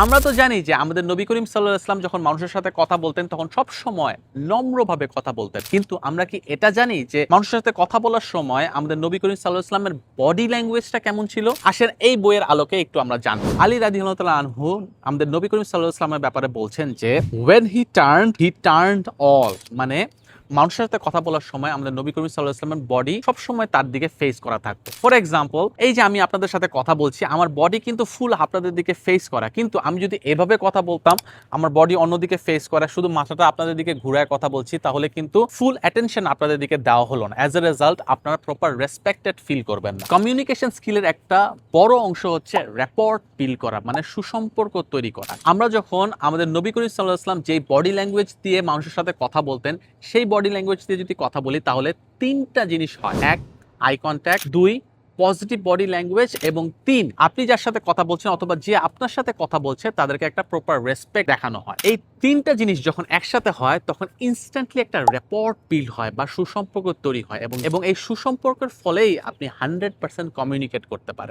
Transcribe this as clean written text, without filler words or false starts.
আমরা তো জানি যে আমাদের নবী করিম সাল্লাল্লাহু আলাইহি ওয়াসাল্লাম যখন মানুষের সাথে কথা বলতেন তখন সব সময় নম্রভাবে কথা বলতেন, কিন্তু আমরা কি এটা জানি যে মানুষের সাথে কথা বলার সময় আমাদের নবী করিম সাল্লাল্লাহু আলাইহি ওয়াসাল্লামের বডি ল্যাঙ্গুয়েজটা কেমন ছিল? আসেন এই বইয়ের আলোকে একটু আমরা জানবো। আলী রাদিয়াল্লাহু তাআলা আনহু আমাদের নবী করিম সাল্লাল্লাহু আলাইহি ওয়াসাল্লামের ব্যাপারে বলছেন যে when he turned all, মানে মানুষের সাথে কথা বলার সময় আমাদের নবী করিম সাল্লাল্লাহু আলাইহি ওয়াসাল্লামের বডি সবসময় তার দিকে ফেস করা থাকতো। ফর এক্সাম্পল, এই যে আমি আপনাদের সাথে কথা বলছি, আমার বডি কিন্তু ফুল আপনাদের দিকে ফেস করা, কিন্তু আমি যদি এভাবে কথা বলতাম, আমার বডি অন্যদিকে ফেস করা, শুধু মাথাটা আপনাদের দিকে ঘুরায় কথা বলছি, তাহলে কিন্তু ফুল অ্যাটেনশন আপনাদের দিকে দেওয়া হলো না। অ্যাজ এ রেজাল্ট আপনারা প্রপার রেসপেক্টেড ফিল করবেন না। কমিউনিকেশন স্কিলের একটা বড় অংশ হচ্ছে র্যাপোর্ট বিল্ড করা, মানে সুসম্পর্ক তৈরি করা। আমরা যখন আমাদের নবী করিম সাল্লাল্লাহু আলাইহি ওয়াসাল্লাম যেই বডি ল্যাঙ্গুয়েজ দিয়ে মানুষের সাথে কথা বলতেন, সেই বডি ল্যাঙ্গুয়েজ দিয়ে যদি কথা বলি তাহলে তিনটা জিনিস হয়। এক, আই কন্ট্যাক্ট; দুই, পজিটিভ বডি ল্যাঙ্গুয়েজ; এবং তিন, আপনি যার সাথে কথা বলছেন অথবা যে আপনার সাথে কথা বলছে তাদেরকে একটা প্রপার রেসপেক্ট দেখানো হয়। এই তিনটা জিনিস যখন একসাথে হয় তখন ইনস্ট্যান্টলি একটা র্যাপোর্ট বিল্ড হয় বা সুসম্পর্ক তৈরি হয়, এবং এই সুসম্পর্কের ফলেই আপনি 100% কমিউনিকেট করতে পারেন।